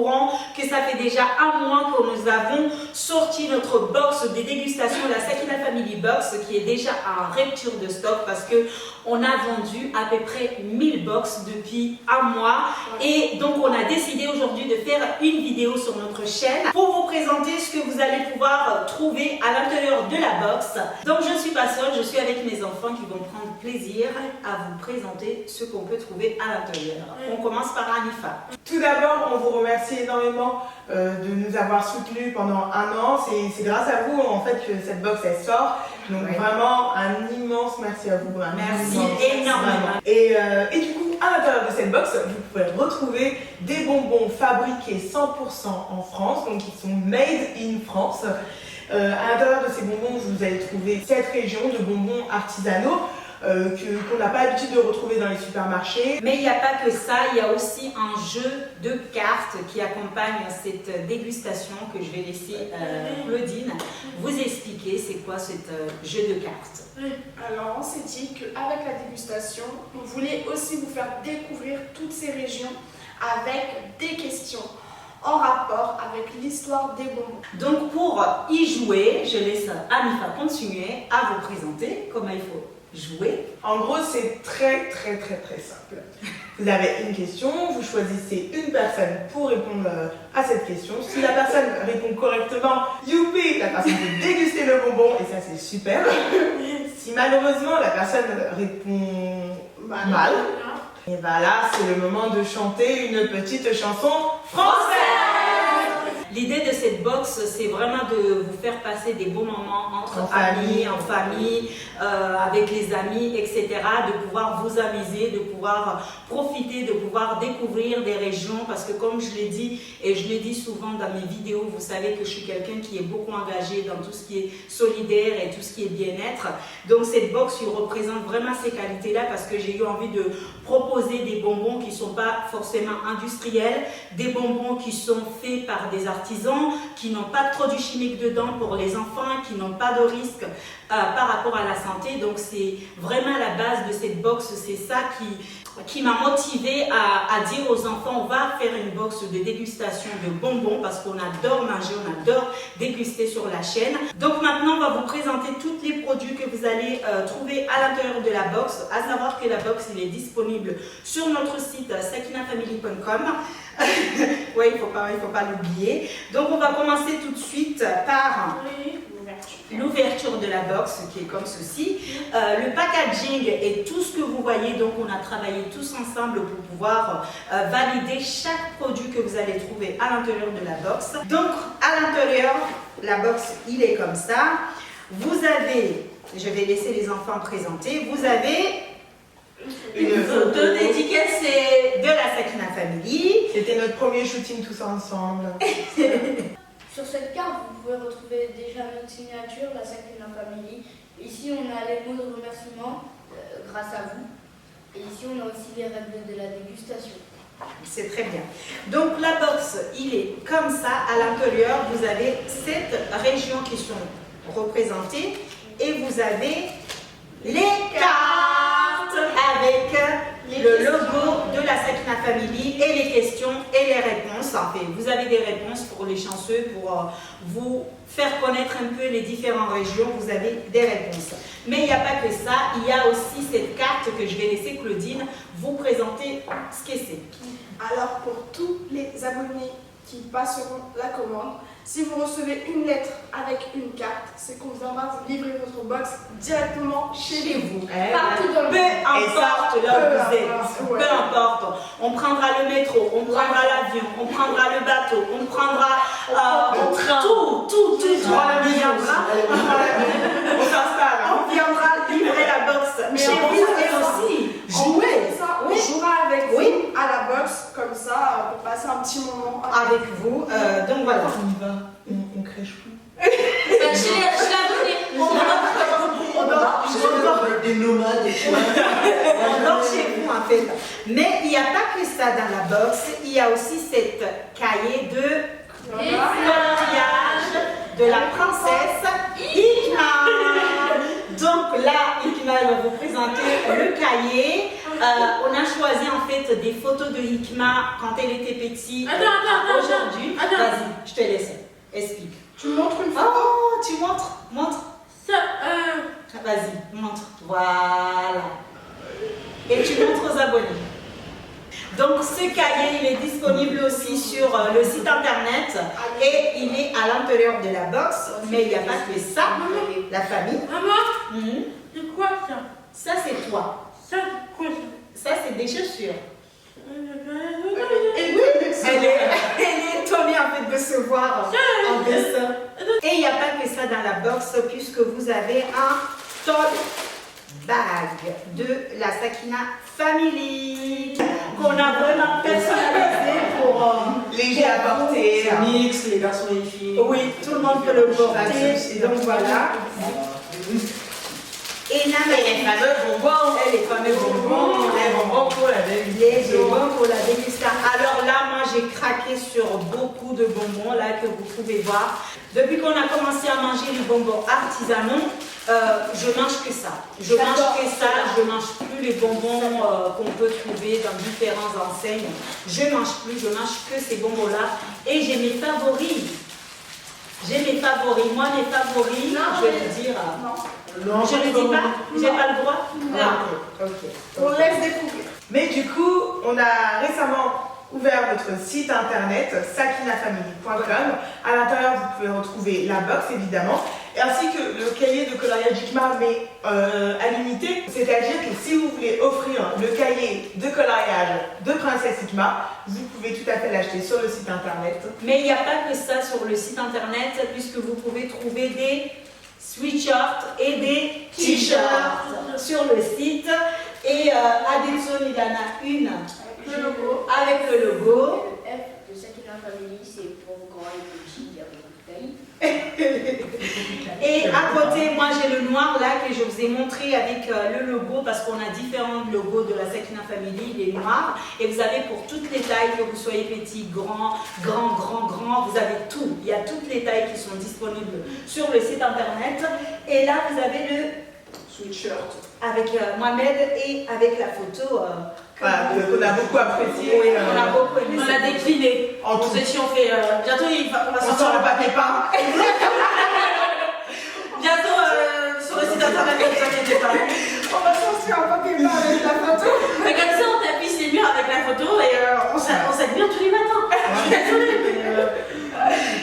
courant que ça fait déjà un mois que nous avons sorti notre box de dégustation, la Sakina Family Box, qui est déjà en rupture de stock parce que on a vendu à peu près 1000 box depuis un mois. Et donc on a décidé aujourd'hui de faire une vidéo sur notre chaîne pour vous présenter ce que vous allez pouvoir trouver à l'intérieur de la box. Donc je ne suis pas seule, je suis avec mes enfants qui vont prendre plaisir à vous présenter ce qu'on peut trouver à l'intérieur. On commence par Hanifa. Tout d'abord, on vous remercie énormément de nous avoir soutenus pendant un an. C'est grâce à vous en fait que cette box elle sort. Donc vraiment un immense merci à vous. Merci énormément. Et du coup, à l'intérieur de cette box, vous pouvez retrouver des bonbons fabriqués 100% en France, donc qui sont made in France. À l'intérieur de ces bonbons, vous allez trouver 7 régions de bonbons artisanaux qu'on n'a pas l'habitude de retrouver dans les supermarchés. Mais il n'y a pas que ça, il y a aussi un jeu de cartes qui accompagne cette dégustation que je vais laisser Claudine vous expliquer c'est quoi ce jeu de cartes. Alors on s'est dit qu'avec la dégustation, on voulait aussi vous faire découvrir toutes ces régions avec des questions en rapport avec l'histoire des bonbons. Donc pour y jouer, je laisse Hanifa continuer à vous présenter comment il faut jouer. En gros, c'est très simple. Vous avez une question, vous choisissez une personne pour répondre à cette question. Si la personne répond correctement, youpi, la personne peut déguster le bonbon et ça c'est super. Si malheureusement la personne répond mal, et bien là c'est le moment de chanter une petite chanson française. L'idée de cette box, c'est vraiment de vous faire passer des bons moments entre amis, en famille, avec les amis, etc. De pouvoir vous amuser, de pouvoir profiter, de pouvoir découvrir des régions. Parce que comme je l'ai dit, et je le dis souvent dans mes vidéos, vous savez que je suis quelqu'un qui est beaucoup engagé dans tout ce qui est solidaire et tout ce qui est bien-être. Donc cette box, il représente vraiment ces qualités-là parce que j'ai eu envie de proposer des bonbons qui ne sont pas forcément industriels, des bonbons qui sont faits par des artisans, qui n'ont pas de produits chimiques dedans pour les enfants, qui n'ont pas de risque par rapport à la santé. Donc c'est vraiment la base de cette box, c'est ça qui m'a motivée à dire aux enfants, on va faire une box de dégustation de bonbons parce qu'on adore manger, on adore déguster sur la chaîne. Donc maintenant, on va vous présenter tous les produits que vous allez trouver à l'intérieur de la box. À savoir que la box, il est disponible sur notre site sakinafamily.com. Oui, il faut pas l'oublier. Donc on va commencer tout de suite par l'ouverture de la box qui est comme ceci. Le packaging et tout ce que vous voyez, donc on a travaillé tous ensemble pour pouvoir valider chaque produit que vous allez trouver à l'intérieur de la box. Donc à l'intérieur, la box il est comme ça. Vous avez, je vais laisser les enfants présenter, vous avez une photo dédicacée de la Sakina Family. C'était notre premier shooting tous ensemble. Sur cette carte, vous pouvez retrouver déjà notre signature, la Sakina Family. Ici, on a les mots de remerciement grâce à vous. Et ici, on a aussi les règles de la dégustation. C'est très bien. Donc la box, il est comme ça. À l'intérieur, vous avez 7 régions qui sont représentées. Et vous avez les cartes avec le logo de la Sakina Family et les questions et les réponses. En fait, vous avez des réponses pour les chanceux, pour vous faire connaître un peu les différentes régions. Vous avez des réponses. Mais il n'y a pas que ça. Il y a aussi cette carte que je vais laisser Claudine vous présenter ce que c'est. Alors pour tous les abonnés qui passeront la commande, si vous recevez une lettre avec une carte, c'est qu'on viendra vous livrer votre box directement chez vous. Partout dans le monde. Peu importe là où vous êtes, peu importe. On prendra le métro, on prendra l'avion, on prendra le bateau, on prendra tout. On viendra livrer la box chez vous et aussi jouer. On jouera avec vous à la box comme ça pour passer un petit moment avec vous. Donc voilà. On y va, on crèche tout. On dort des nomades et tout. on dort chez vous en fait. Mais il n'y a pas que ça dans la box. Il y a aussi cette cahier de coloriage de la princesse Ikna. Donc là, Ikna va vous présenter le cahier. On a choisi en fait des photos de Hikma quand elle était petite. Aujourd'hui, vas-y, je te laisse. Explique. Tu montres une photo? Oh, tu montres, montre. Vas-y, montre. Voilà. Et tu montres aux abonnés. Donc ce cahier, il est disponible aussi sur le site internet et il est à l'intérieur de la box. Mais il n'y a pas que ça, la famille. Maman, c'est quoi ça? Ça c'est toi. Ça, c'est quoi ça? Ça c'est des chaussures. Et Elle est étonnée en fait de se voir en dessin. Et il n'y a pas que ça dans la box puisque vous avez un tote bag de la Sakina Family qu'on a vraiment personnalisé pour léger à porter. Mix, les garçons et les filles. Oui, tout le monde peut le porter. Donc voilà. Et là, les fameux bonbons. les fameux bonbons. Les bonbons pour la Les bonbons pour la dégustation. Alors là, moi j'ai craqué sur beaucoup de bonbons là que vous pouvez voir. Depuis qu'on a commencé à manger les bonbons artisanaux, je mange que ça. Je mange plus les bonbons qu'on peut trouver dans différentes enseignes. Je mange que ces bonbons là. Et j'ai mes favoris. Moi mes favoris, je vais vous dire. Non, Je ne dis pas, j'ai pas le droit. Non. Ok. On laisse découvrir. Mais du coup, on a récemment ouvert notre site internet sakinafamily.com. À l'intérieur, vous pouvez retrouver la box évidemment, ainsi que le cahier de coloriage Hikma, mais à l'unité. C'est-à-dire que si vous voulez offrir le cahier de coloriage de Princesse Hikma, vous pouvez tout à fait l'acheter sur le site internet. Mais il n'y a pas que ça sur le site internet, puisque vous pouvez trouver des sweatshirts et des t-shirts sur le site. Et Adelson, il en a une avec le logo. Le F de Sakina Family, c'est pour grand et petit, il y a beaucoup de tailles. Et à côté, moi j'ai le noir là que je vous ai montré avec le logo parce qu'on a différents logos de la Sakina Family, il est noir. Et vous avez pour toutes les tailles, que vous soyez petit, grand, vous avez tout. Il y a toutes les tailles qui sont disponibles sur le site internet. Et là, vous avez le Sweatshirt. avec Mohamed et avec la photo. Voilà, qu'on a beaucoup apprécié. Oui, on a beaucoup aimé. On l'a décliné. En tout. On s'est dit, on fait. Bientôt, on va On sortir sort le papier peint. Bientôt sur le site internet, ne vous inquiétez pas. On va sortir un papier peint avec la photo. Mais comme ça, on tapisse les murs avec la photo et on s'admire tous les matins. Je suis désolée, mais.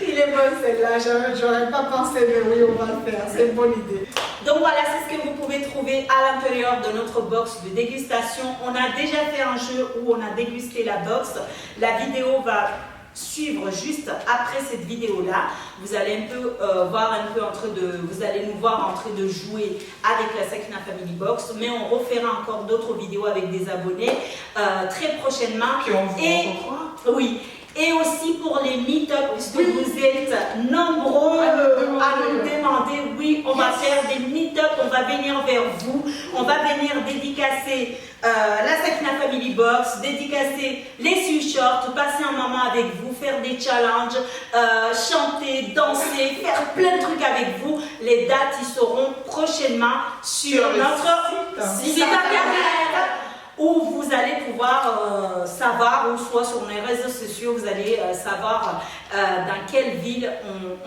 Il est bon celle-là, j'aurais pas pensé, mais oui, on va le faire. C'est une bonne idée. Donc voilà, c'est ce que vous pouvez trouver à l'intérieur de notre box de dégustation. On a déjà fait un jeu où on a dégusté la box. La vidéo va suivre juste après cette vidéo-là. Vous allez un peu vous allez nous voir en train de jouer avec la Sakina Family Box, mais on refera encore d'autres vidéos avec des abonnés très prochainement. Puis on vous rencontrera. Oui. Et aussi pour les meet-up, puisque vous êtes nombreux à nous demander, oui, on va faire des meet-up, on va venir vers vous, on va venir dédicacer la Sakina Family Box, dédicacer les sweatshirts, passer un moment avec vous, faire des challenges, chanter, danser, faire plein de trucs avec vous. Les dates, ils seront prochainement sur notre site internet, où vous allez pouvoir savoir, ou soit sur les réseaux sociaux, vous allez savoir dans quelle ville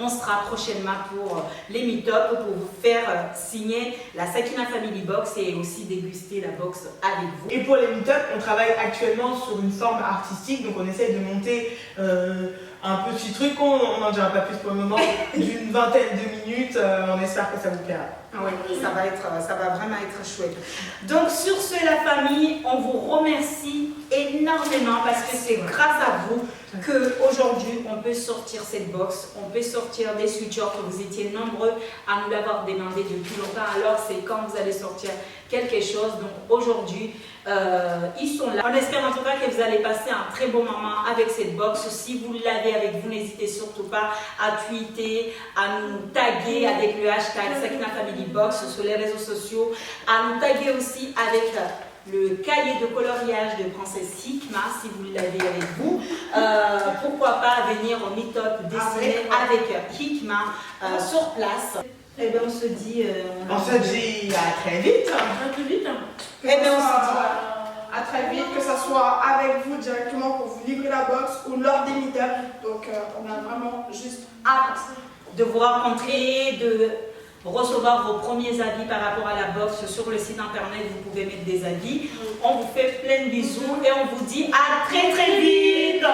on sera prochainement pour les meet-up, pour vous faire signer la Sakina Family Box et aussi déguster la box avec vous. Et pour les meet-up, on travaille actuellement sur une forme artistique, donc on essaye de monter un petit truc, on n'en dira pas plus pour le moment, d'une vingtaine de minutes, on espère que ça vous plaira. Oui, ça va vraiment être chouette. Donc sur ce, la famille, on vous remercie énormément parce que c'est grâce à vous qu'aujourd'hui on peut sortir cette box, on peut sortir des sweatshirts. Vous étiez nombreux à nous l'avoir demandé depuis longtemps, alors c'est quand vous allez sortir quelque chose. Donc aujourd'hui, ils sont là. On espère en tout cas que vous allez passer un très bon moment avec cette box. Si vous l'avez avec vous, n'hésitez surtout pas à tweeter, à nous taguer avec le hashtag Sakina Family Box sur les réseaux sociaux, à nous taguer aussi avec le cahier de coloriage de Princesse Hikma si vous l'avez avec vous. Pourquoi pas venir au meet-up dessiné avec Hikma sur place. Et bien on se dit... On se dit à très vite. Un peu vite. Et bien on se dit... très vite, que ce soit avec vous directement pour vous livrer la box ou lors des meet-ups. Donc on a vraiment juste hâte de vous rencontrer, de recevoir vos premiers avis par rapport à la box sur le site internet. Vous pouvez mettre des avis. On vous fait plein de bisous et on vous dit à très très vite.